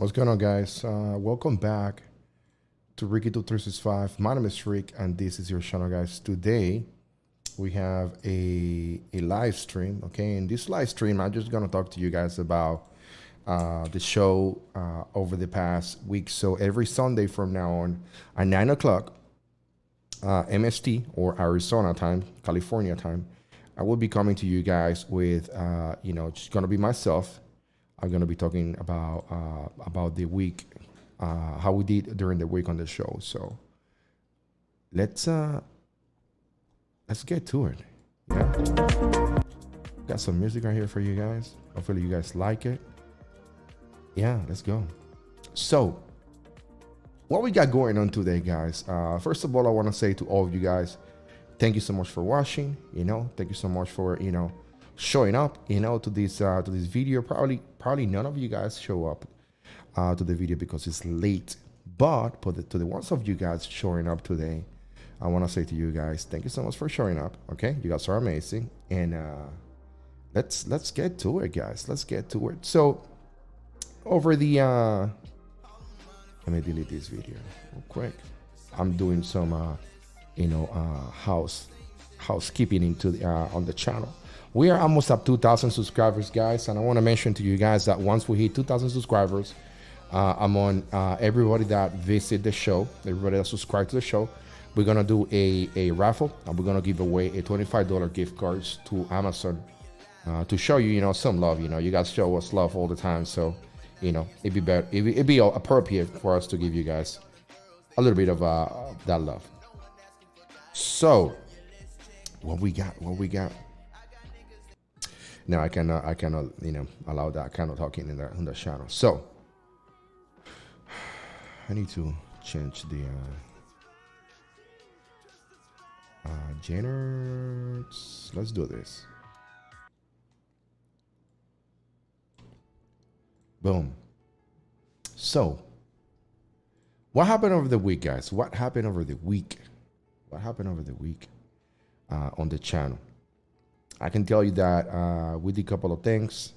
What's going on, guys? Welcome back to Ricky 2365. My name is Rick, and this is your channel, guys. Today, we have a live stream, okay? In this live stream, I'm just going to talk to you guys about the show over the past week. So every Sunday from now on at 9 o'clock, MST or Arizona time, California time, I will be coming to you guys with, just going to be myself. I'm going to be talking about the week, how we did during the week on the show. So let's get to it. Yeah, got some music right here for you guys. Hopefully you guys like it. Yeah, let's go. So what we got going on today, guys? First of all, I want to say to all of you guys, thank you so much for watching. Thank you so much for showing up to this video. Probably none of you guys show up to the video because it's late, but to the ones of you guys showing up today, I want to say to you guys, thank you so much for showing up. Okay, you guys are amazing, and let's get to it, guys. Let's get to it. So over the let me delete this video real quick. I'm doing some housekeeping into the on the channel. We are almost up 2,000 subscribers, guys, and I want to mention to you guys that once we hit 2,000 subscribers, I'm on everybody that visit the show, everybody that subscribe to the show, we're gonna do a raffle, and we're gonna give away a $25 gift cards to Amazon to show you, some love. You guys show us love all the time, so it'd be better, it'd be appropriate for us to give you guys a little bit of that love. So what we got? Now I cannot allow that kind of talking in the channel. So I need to change the genres. Let's do this. Boom. So what happened over the week, guys? What happened over the week on the channel? I can tell you that we did a couple of things.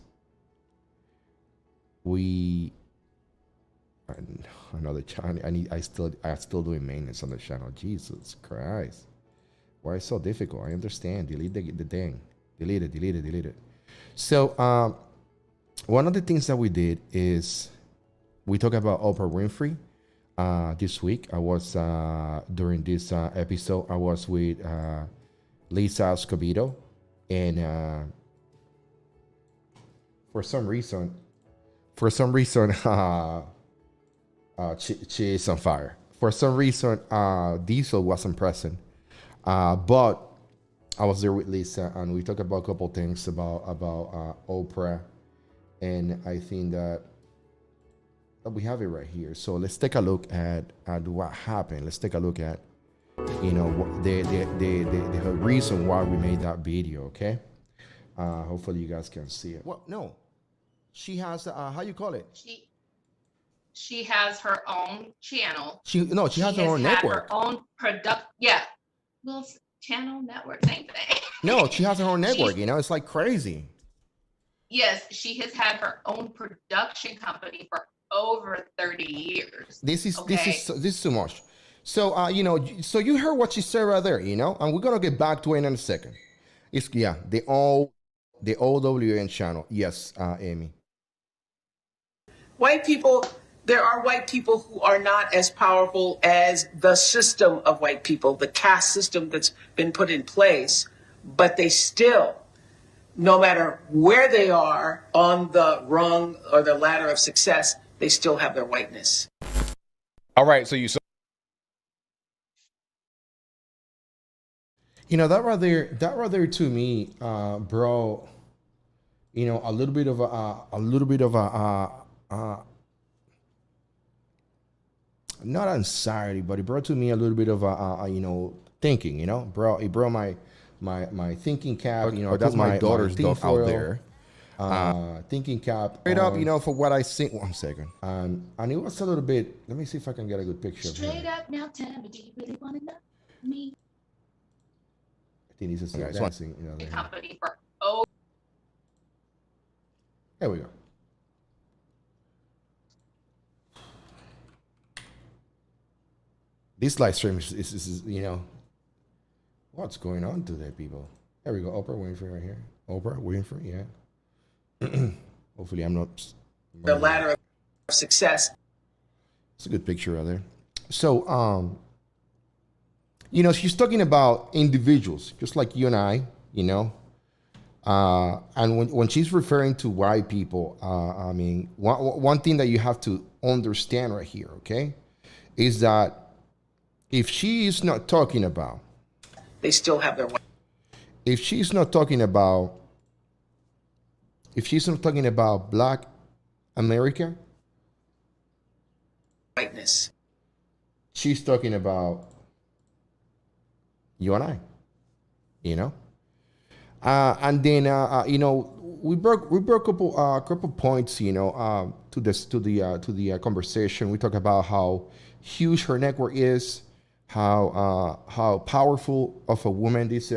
Another channel. I still doing maintenance on the channel. Jesus Christ, why is it so difficult? I understand. Delete the thing. Delete it. So one of the things that we did is we talked about Oprah Winfrey. This week I was during this episode I was with Lisa Escobedo. And for some reason, she is on fire. For some reason, Diesel wasn't present, but I was there with Lisa, and we talked about a couple things about Oprah, and I think that we have it right here. So let's take a look at what happened. Let's take a look at the reason why we made that video. Okay, hopefully you guys can see it. Well, no, she has how you call it? She has her own channel. She has her own network. Her own channel network, same thing. No, she has her own network. It's like crazy. Yes, she has had her own production company for over 30 years. This is too much. So so you heard what she said right there, and we're gonna get back to it in a second. It's the OWN channel. Yes, Amy. White people, there are white people who are not as powerful as the system of white people, the caste system that's been put in place, but they still, no matter where they are on the rung or the ladder of success, they still have their whiteness. All right, so you saw. That right there to me, bro, a little bit of not anxiety, but it brought to me a little bit of thinking, bro. It brought my thinking cap, that's my daughter's stuff out there. Thinking cap straight up, for what I think. 1 second. And it was a little bit. Let me see if I can get a good picture. Straight up now, tell me, do you really want to know me? I think he's just dancing, The company for There we go. This live stream is what's going on today, people. There we go. Oprah Winfrey right here. Oprah Winfrey, yeah. Hopefully I'm not. The ladder of success. It's a good picture out there. So, she's talking about individuals, just like you and I, and when she's referring to white people, I mean, one thing that you have to understand right here, okay, is that if she is not talking about, they still have their. If she's not talking about Black America, whiteness, she's talking about you and I, and then we broke a couple points, to the conversation. We talk about how huge her network is, how powerful of a woman this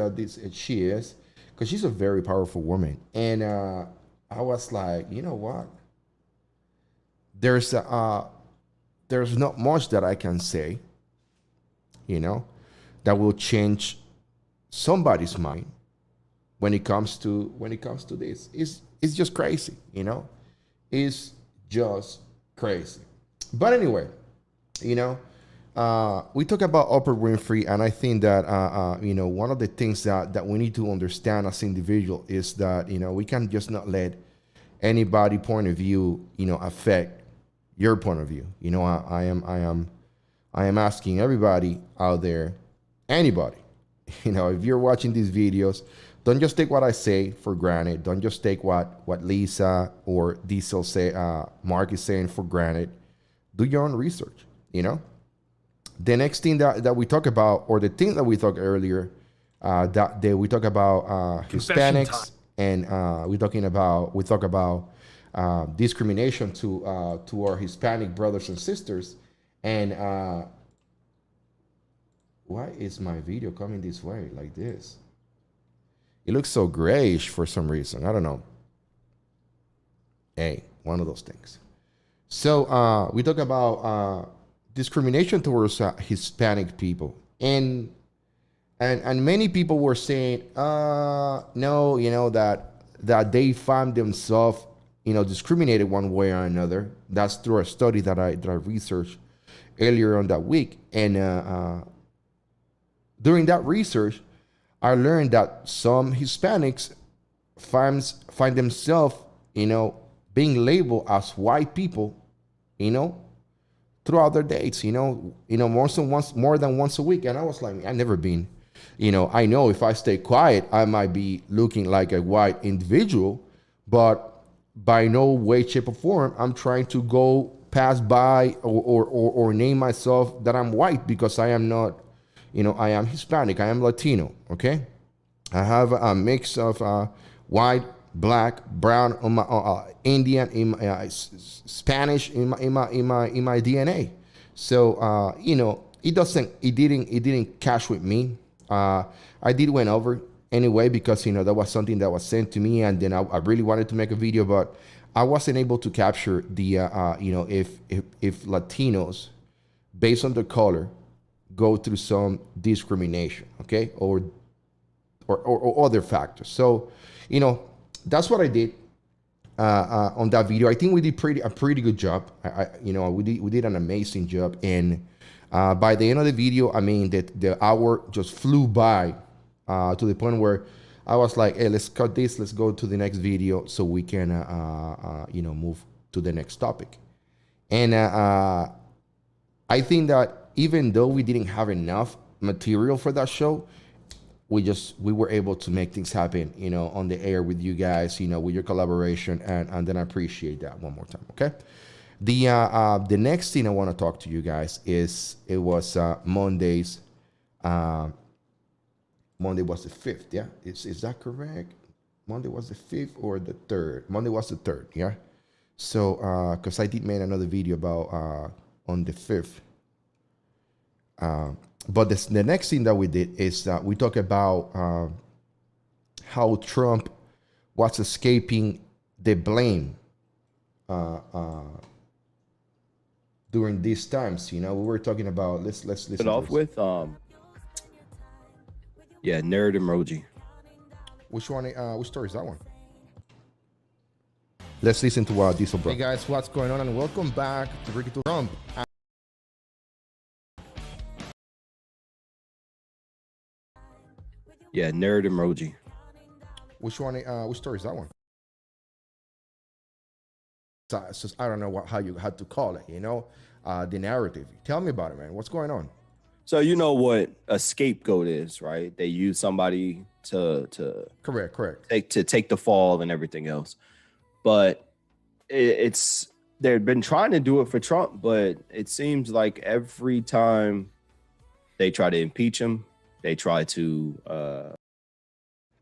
she is, because she's a very powerful woman. And I was like, you know what? There's not much that I can say, that will change somebody's mind when it comes to this. It's just crazy, It's just crazy. But anyway, we talk about Oprah Winfrey, and I think that one of the things that we need to understand as individual is that we can just not let anybody point of view affect your point of view. I am asking everybody out there, anybody, if you're watching these videos, don't just take what I say for granted. Don't just take what Lisa or Diesel say, Mark is saying for granted. Do your own research. The next thing that we talk about, or the thing that we talked earlier, that we talk about Hispanics, and we talk about discrimination to our Hispanic brothers and sisters. And why is my video coming this way like this? It looks so grayish for some reason. I don't know. Hey, one of those things. So we talk about discrimination towards Hispanic people, and many people were saying, no, that they find themselves, discriminated one way or another. That's through a study that I researched earlier on that week, and during that research, I learned that some Hispanics find themselves, being labeled as white people, throughout their dates, more than once a week. And I was like, I've never been, I know if I stay quiet, I might be looking like a white individual, but by no way, shape, or form, I'm trying to go pass by or name myself that I'm white, because I am not. I am Hispanic, I am Latino, okay? I have a mix of white, black, brown, Indian, Spanish in my DNA. So it didn't catch with me. I did went over anyway, because that was something that was sent to me, and then I really wanted to make a video, but I wasn't able to capture the if Latinos, based on their color, go through some discrimination, okay, or other factors. So, that's what I did on that video. I think we did a pretty good job. We did an amazing job. And by the end of the video, I mean that the hour just flew by to the point where I was like, hey, let's cut this. Let's go to the next video so we can move to the next topic. And I think that even though we didn't have enough material for that show, we were able to make things happen, on the air with you guys, with your collaboration, and then I appreciate that one more time. Okay. The next thing I want to talk to you guys is, it was Monday's. Monday was the 5th. Yeah. Is that correct? Monday was the 5th or the 3rd? Monday was the 3rd. Yeah. So, cause I did make another video about, on the 5th. But the next thing that we did is that we talk about how Trump was escaping the blame during these times. You know, we were talking about. Let's listen. It off with yeah, nerd emoji. Which one? Which story is that one? Let's listen to Diesel bro. Hey guys, what's going on? And welcome back to Ricky to Trump. Yeah, nerd emoji. Which one? Which story is that one? So it's just, I don't know how you had to call it. You know, the narrative. Tell me about it, man. What's going on? So you know what a scapegoat is, right? They use somebody to correct take the fall and everything else. But they've been trying to do it for Trump, but it seems like every time they try to impeach him, they try to.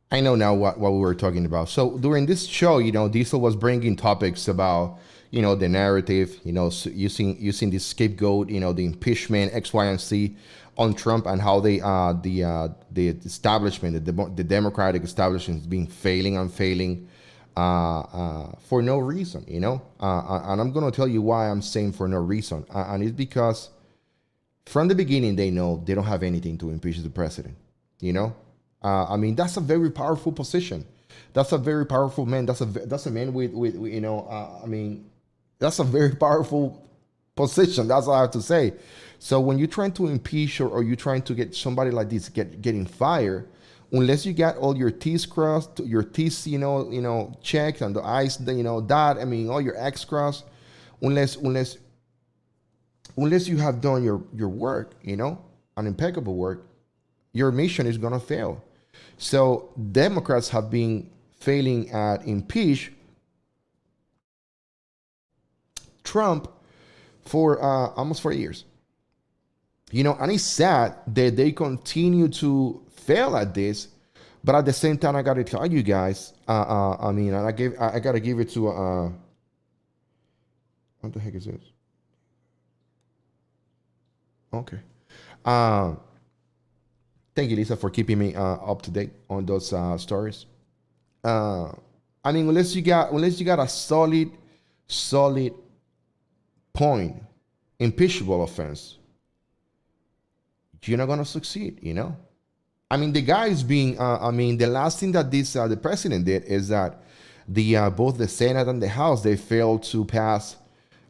I know now what we were talking about. So during this show, you know, Diesel was bringing topics about, you know, the narrative, you know, using the scapegoat, you know, the impeachment, X, Y, and Z on Trump, and how they the establishment, the Democratic establishment is being failing for no reason, you know. And I'm gonna tell you why I'm saying for no reason, and it's because from the beginning they know they don't have anything to impeach the president, you know. I mean, that's a very powerful position. That's a very powerful man. That's a man with you know. I mean, that's a very powerful position. That's all I have to say. So when you're trying to impeach or you're trying to get somebody like this getting fired, unless you got all your T's crossed, your T's you know checked, and the I's you know dot. I mean, all your X crossed, unless you have done your work, you know, an impeccable work, your mission is gonna fail. So Democrats have been failing at impeach Trump for almost 4 years. You know, and it's sad that they continue to fail at this, but at the same time, I gotta tell you guys, I mean, I gotta give it to what the heck is this? Okay. Thank you, Lisa, for keeping me up to date on those stories. I mean, unless you got a solid point, impeachable offense, you're not gonna succeed. You know, I mean, the guy is being. I mean, the last thing that the president did is that both the Senate and the House, they failed to pass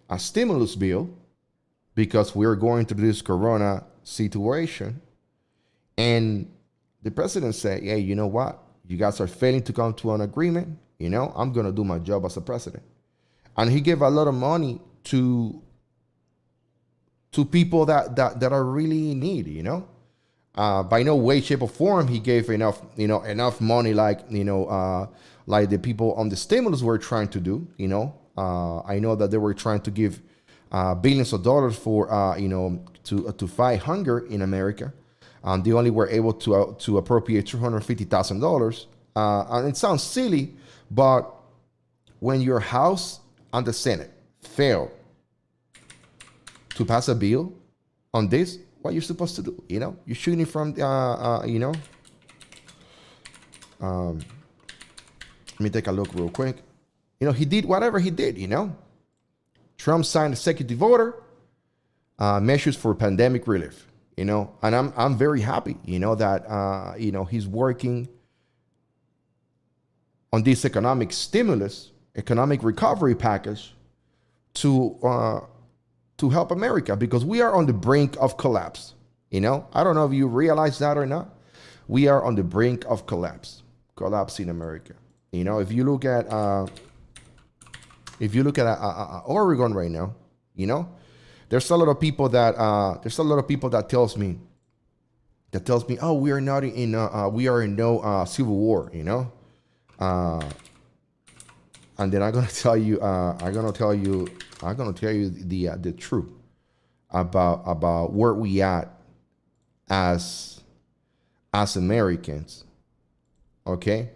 a stimulus bill because we're going through this Corona situation. And the president said, hey, you know what? You guys are failing to come to an agreement. You know, I'm going to do my job as a president. And he gave a lot of money to people that are really in need, you know. By no way, shape, or form, he gave enough money like the people on the stimulus were trying to do, you know. I know that they were trying to give billions of dollars for, to fight hunger in America. They only were able to appropriate $250,000. And it sounds silly, but when your House and the Senate fail to pass a bill on this, what you're supposed to do? You know, you're shooting from, let me take a look real quick. You know, he did whatever he did, you know. Trump signed executive order, measures for pandemic relief. You know, and I'm very happy, you know, that, he's working on this economic stimulus, economic recovery package to help America, because we are on the brink of collapse. You know, I don't know if you realize that or not. We are on the brink of collapse in America. You know, if you look at Oregon right now, you know, there's a lot of people that tells me, oh, we are not we are in no civil war, you know. And then I'm gonna tell you the truth about where we at as Americans, okay,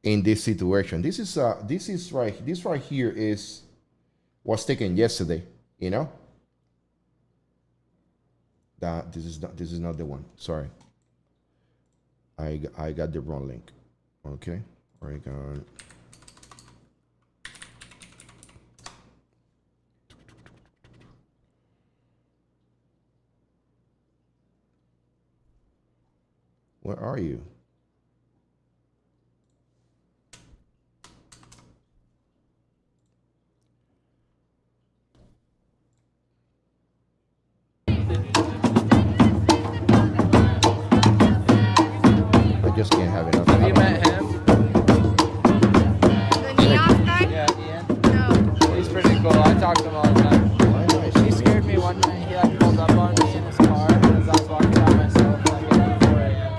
in this situation. This right here is was taken yesterday. You know, that this is not the one. Sorry, I got the wrong link. Okay, Where are you? I just can't have enough. Have you met him? The neon guy? Yeah, Ian. No. He's pretty cool. I talk to him all the time. Why not? He scared me one night. He like pulled up on me in his car as I was walking by myself like at 4 a.m.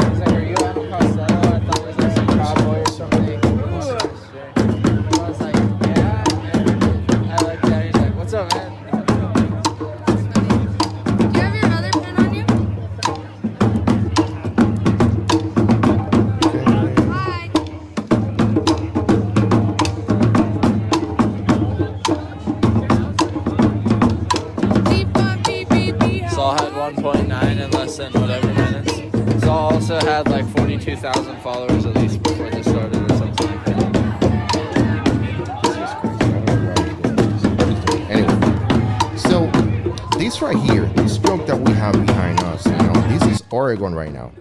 He's like, "Are you Adam Costello?" I thought it was like some cowboy or something. I was like, "Yeah." And I looked at him. He's like, "What's up, man?" Do you have your other pen on you? Hi. Beep, bop, beep, beep, beep. Saul had 1.9 in less than whatever minutes. Saul also had like 42,000 followers at least before this started or something like that. Anyway, so this right here, this stroke that we have behind us, you know, this is Oregon right now.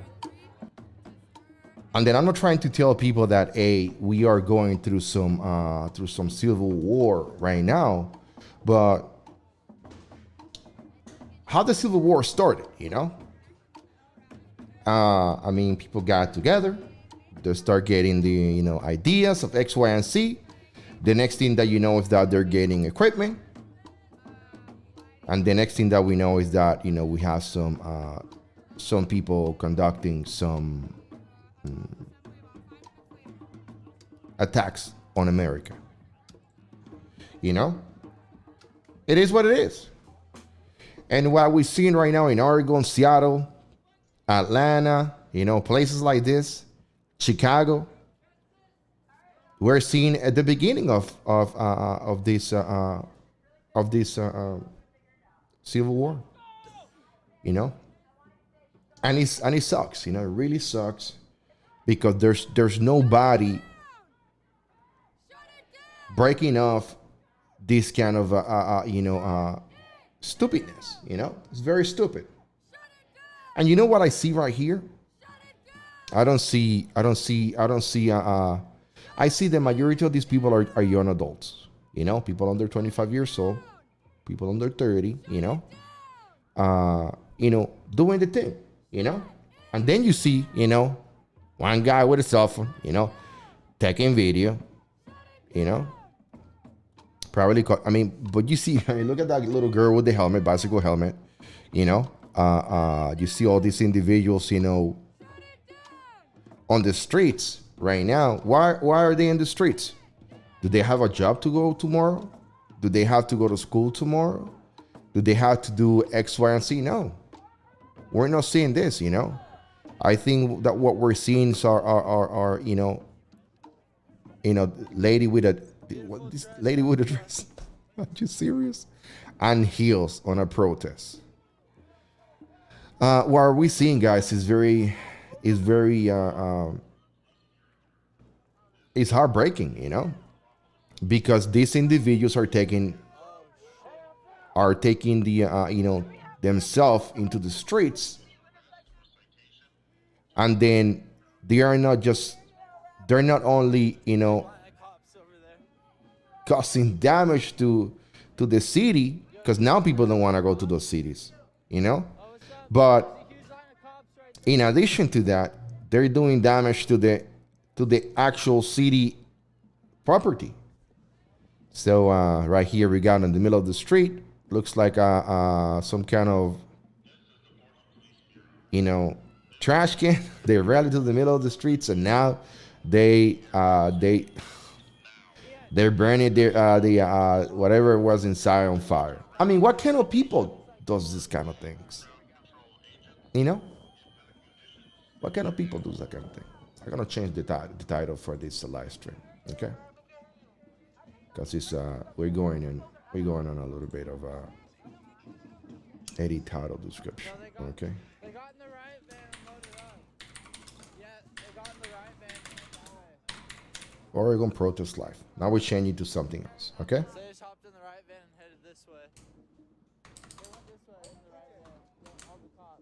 And then I'm not trying to tell people that we are going through some civil war right now, but how the civil war started, you know? I mean, people got together, they start getting the, you know, ideas of X, Y, and Z. The next thing that you know is that they're getting equipment. And the next thing that we know is that, you know, we have some people conducting some attacks on America. You know? It is what it is. And what we're seeing right now in Oregon, Seattle, Atlanta, you know, places like this, Chicago, we're seeing at the beginning of this civil war. You know, and it sucks. You know, it really sucks because there's nobody breaking off this kind of stupidness. You know, it's very stupid. And you know what I see right here? I see the majority of these people are young adults, you know, people under 25 years old, people under 30, you know, doing the thing, you know. And then you see, you know, one guy with a cell phone, you know, taking video, you know, probably, but you see, I mean, look at that little girl with the helmet, bicycle helmet, you know. You see all these individuals, you know, on the streets right now. Why are they in the streets? Do they have a job to go tomorrow? Do they have to go to school tomorrow? Do they have to do X, Y, and Z? No. We're not seeing this, you know. I think that what we're seeing are lady with this lady with a dress. Are you serious? And heels on a protest. What are we seeing, guys, is it's heartbreaking, you know, because these individuals are taking the themselves into the streets, and then they're not only, you know, causing damage to the city, because now people don't want to go to those cities, you know. But in addition to that, they're doing damage to the actual city property. So right here we got in the middle of the street, looks like some kind of, you know, trash can. They rallied to the middle of the streets, and now they're burning the whatever was inside on fire. I mean, what kind of people does this kind of things? You know, what kind of people do that kind of thing? I'm gonna change the title for this live stream, okay? Because it's we're going on a little bit of edit title description, okay? They got in the riot van and loaded up. Yeah, they got in the riot van and went that way. Oregon protest live. Now we're changing to something else, okay? So they just hopped in the riot van and headed this way. They went this way in the riot van. All the cops.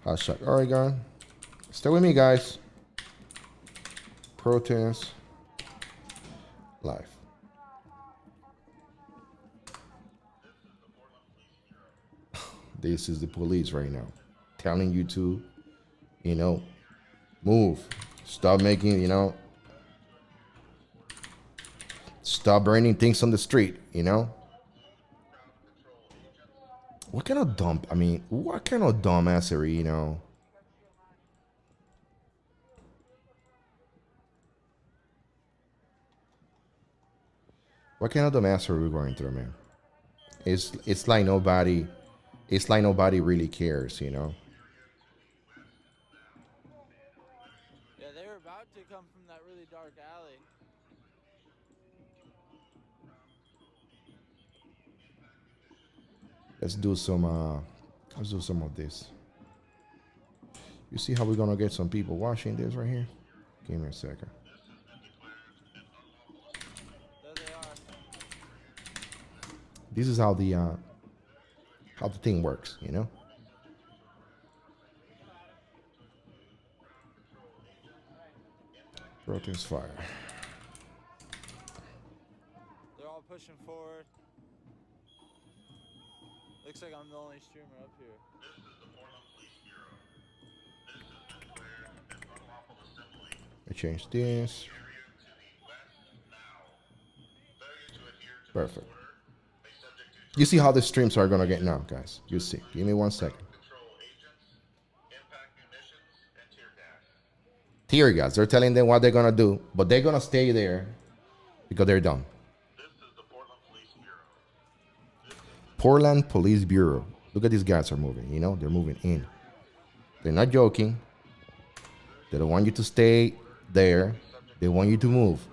Hashtag Oregon. Stay with me, guys. Protest live. This is the police right now telling you to, you know, move. Stop making, you know, stop burning things on the street, you know. What kind of dumbassery, you know? What kind of dumbassery are we going through, man? It's like nobody really cares, you know? Yeah, they were about to come from that really dark alley. Let's do some of this. You see how we're gonna get some people watching this right here? Give me a second. There they are. This is how the thing works, you know? Protest fire. They're all pushing forward. Looks like I'm the only streamer up here. I change this. Perfect. You see how the streams are gonna get now, guys. You see. Give me 1 second. Tear gas. They're telling them what they're gonna do, but they're gonna stay there because they're dumb. Portland Police Bureau. Look at these guys are moving. You know, they're moving in. They're not joking. They don't want you to stay there. They want you to move.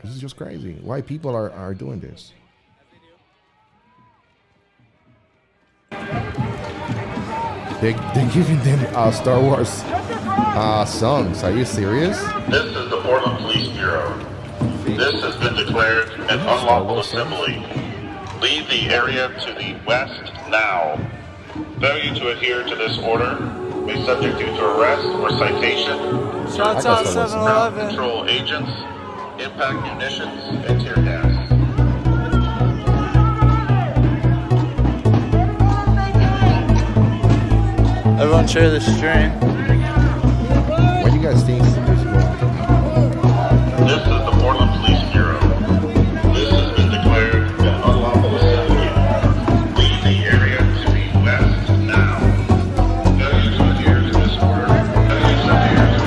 This is just crazy. Why people are doing this? They're giving them Star Wars songs. Are you serious? This is the Portland Police Bureau. This has been declared an unlawful assembly. Leave the area to the west now. Failure to adhere to this order may subject you to arrest or citation. Shots out Ground 7-Eleven. control agents, impact munitions, and tear gas. Everyone share the stream. What do you guys think is going on? This is the Portland Police Bureau. This has been declared an unlawful assembly. Leave the area to the west now. Failure to adhere to this order. Failure to adhere to this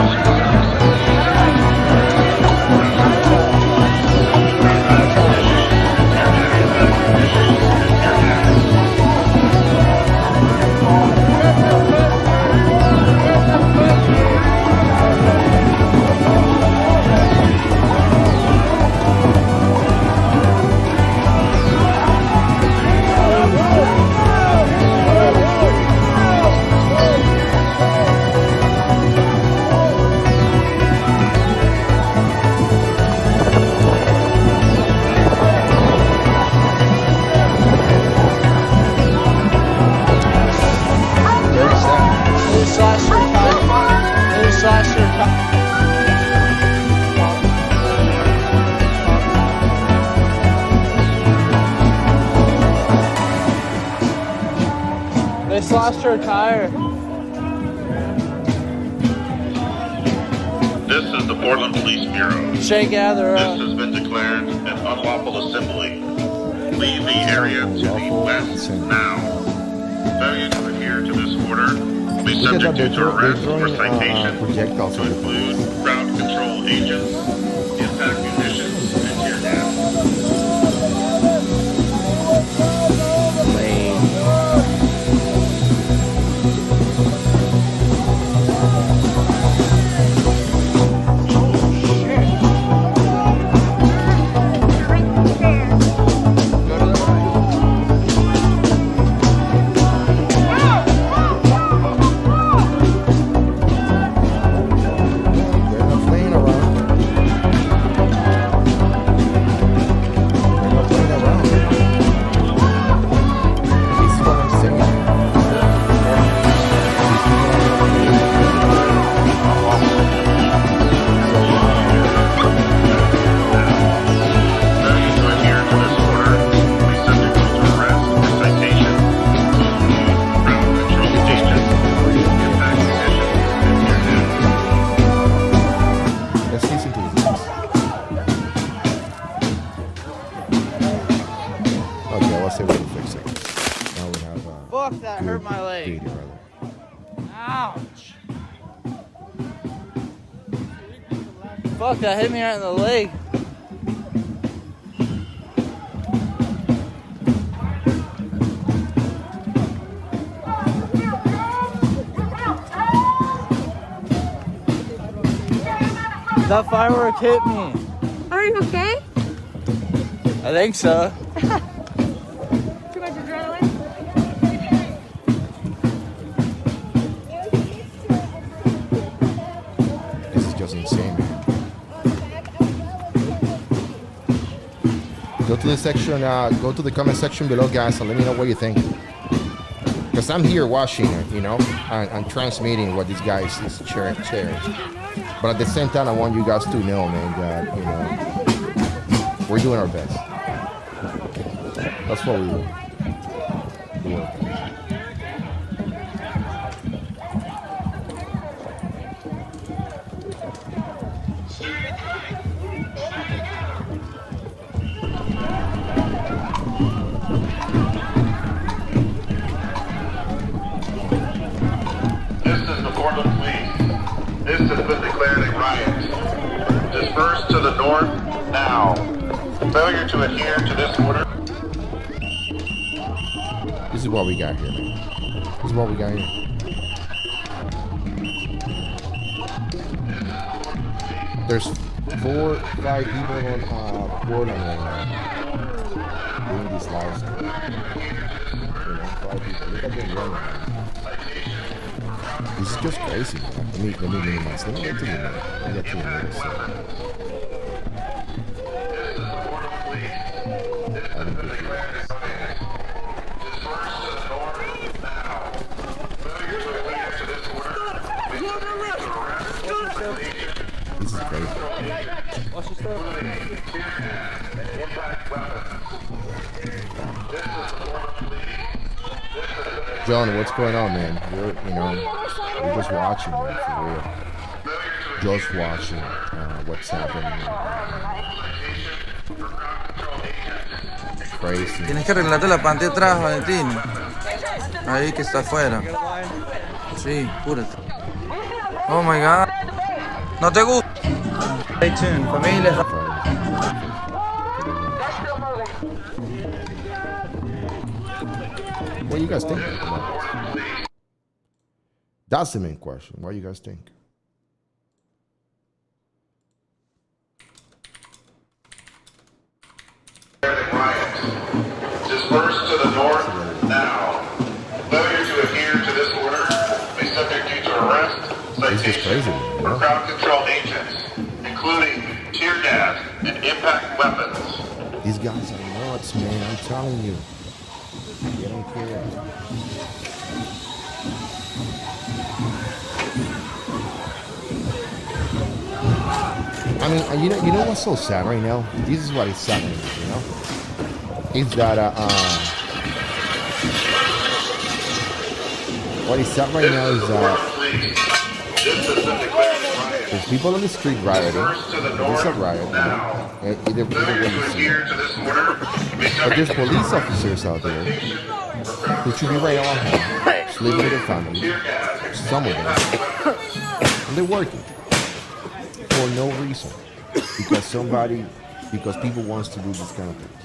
They slashed her tire. This is the Portland Police Bureau. Shay, gather This up. has been declared an unlawful assembly. Leave the area to the west now. Failure to adhere to this order may Look at subject that, you to arrest or throwing citation projectiles to on the include crowd control agents, impact munitions, and tear gas. They're not playing around. Ouch. Fuck, that hit me right in the leg. That firework hit me. Are you okay? I think so. Too much adrenaline? This is just insane, man. Go to the section, go to the comment section below, guys, and let me know what you think. Because I'm here watching it, you know, and transmitting what this guy is sharing. But at the same time, I want you guys to know, man, that, you know, we're doing our best. That's what we do. Do our best. This is the Portland Police. This has been declared a riot. Disperse to the north now. Failure to adhere to this order. This is what we got here, man. This is what we got here. There's 4, 5 people on Portland right now doing this live stream. You know, 5 people. Look at them running. This is just crazy, man. Let me minimize. Let me get to the minute. Let me get to the minute. So. I don't think it is. This is crazy. Watch your stuff. John, what's going on, man? We're just watching, man, for real. Just watching what's happening. Crazy. Tienes que arreglarte la pantalla atrás, Valentín. Ahí que está afuera. Sí, apúrate. Oh my god. No te gusta. Stay tuned, familia. What do you guys think about this? That's the main question. What do you guys think? Disperse to the north now. Failure to adhere to this order may subject you to arrest, citation, or crowd control agents, including tear gas and impact weapons. These guys are nuts, man. I'm telling you. They don't care. I mean, you know what's so sad right now? This is what is sad, you know? It's that what is sad right now is there's people on the street rioting. It's a riot, you know? Either way you see it. But there's police officers out there who should be right on home, sleeping with their family, some of them, and they're working for no reason because people wants to do this kind of things.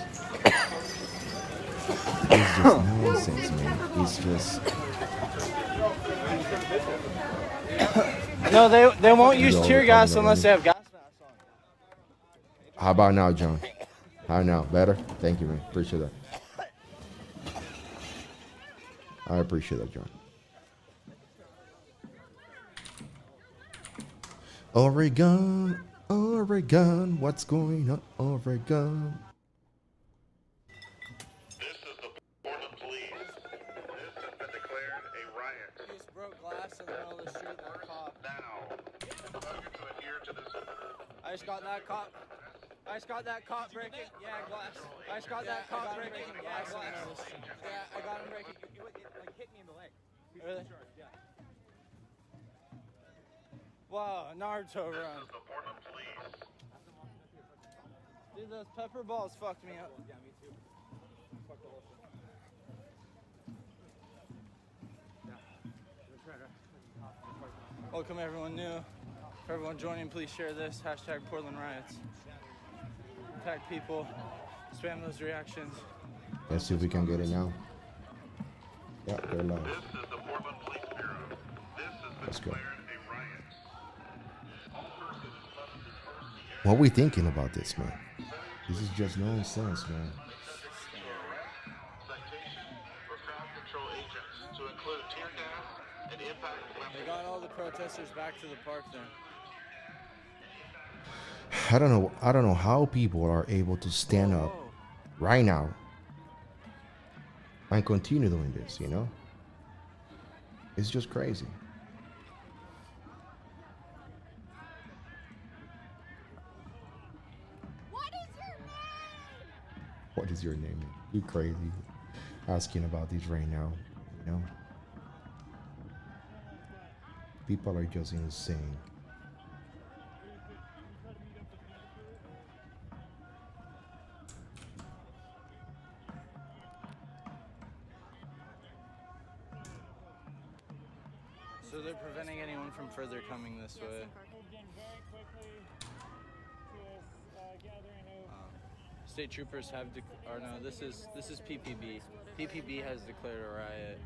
It's just nonsense, man. It's just. No, they won't use tear gas unless they have gas masks on. How about now, John? How now? Better? Thank you, man. Appreciate that. I appreciate that, John. Oregon, Oregon, what's going on, Oregon? This is the Portland Police. This has been declared a riot. You just broke glass in the middle of the street and the cop. Now, failure to adhere to this order. I just got that cop. I just got that cop breaking. Yeah, glass. I just got that cop breaking. Yeah, glass. Yeah, I got him breaking. It like hit me in the leg. Really? Yeah. Wow, Naruto run. The Portland Police. Dude, those pepper balls fucked me up. Yeah, me too. Fuck the whole thing. Welcome everyone new. For everyone joining, please share this. Hashtag Portland Riots. Tag people. Spam those reactions. Let's see if we can get it now. Yeah, they're live. This is the Portland Police Bureau. This has been Let's go. declared a riot. All persons must disperse the area. What are we thinking about this, man? This is just nonsense, man. Citation for crowd control agents to include tear gas and impact weapons. They got all the protesters back to the park then. I don't know how people are able to stand up right now and continue doing this, you know? It's just crazy. What is your name? You crazy asking about this right now, you know? People are just insane. So they're preventing anyone from further coming this way. State troopers have or no, this is PPB. PPB has declared a riot.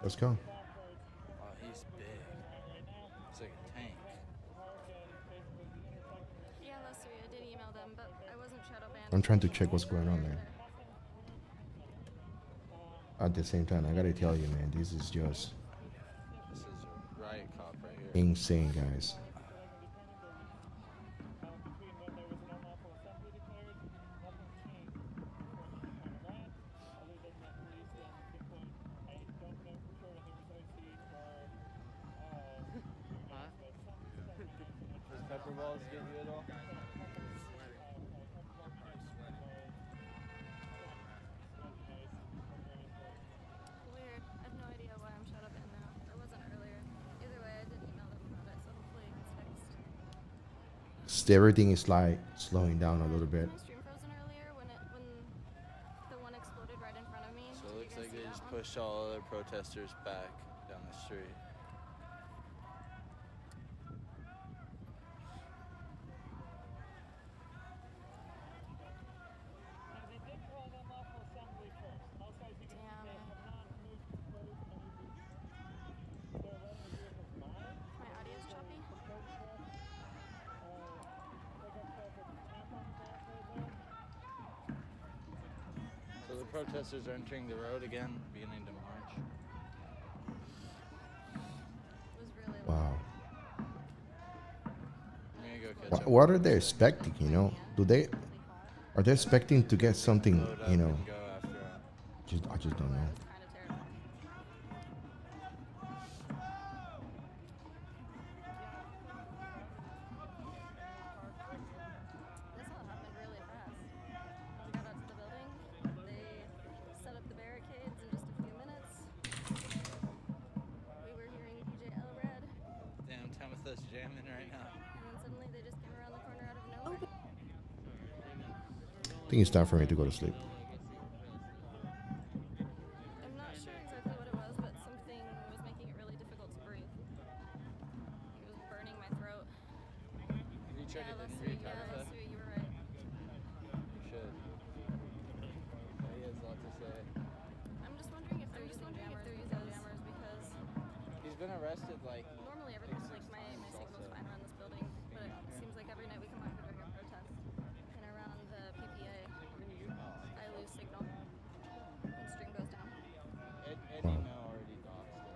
Let's go. Oh, he's big. He's like a tank. Yeah, Lester, I did email them, but I wasn't shadow banned. I'm trying to check what's going on, man. At the same time, I gotta tell you, man, this is just This is a riot cop right here. insane, guys. Does pepper balls get you at all? Weird. I have no idea why I'm shadow banned now. I wasn't earlier. Either way, I did email them about it, so hopefully it gets fixed. Everything is like slowing down a little bit. My stream frozen earlier when the one exploded right in front of me. So it Did you looks guys like see they that just one? pushed all other protesters back down the street. Damn it. My audio's choppy. So the protesters are entering the road again, beginning to march. It was really Wow. I'm gonna go catch What, up. what are they expecting, you know? Are they expecting to get something, Load up you know? and go after 'em. I just don't know. kind of terrifying. This all happened really fast. We got out to the building. They set up the barricades in just a few minutes. We were hearing PJ Red, Damn, Tamitha's jamming right now. and then suddenly they just came around the corner out of nowhere. I think it's time for me to go to sleep. I'm not sure exactly what it was, but something was making it really difficult to breathe. It was burning my throat. Have you tried it in read Tabitha? Lester, you were right. You should. Yeah, he has a lot to say. I'm just wondering if they're using jammers because He's been arrested like normally everything's like my signal's fine around this building, but it seems like every night we come out here during a protest and around the PPA, I lose signal when stream goes down. Eddie No already doxed it.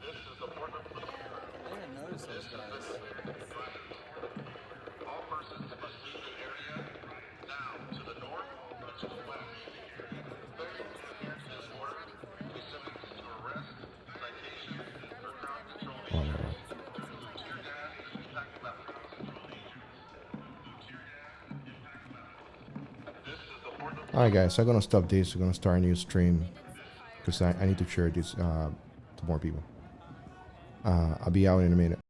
This is the Portland Police Bureau. I didn't notice those guys. All persons must leave the area now to the north and to the west. Failure to adhere to this order will be subject to arrest, citation, for crowd control agents, tear gas, and impact weapons. This is the Portland All right, guys, I'm gonna stop this. We're gonna start a new stream because I need to share this to more people. I'll be out in a minute.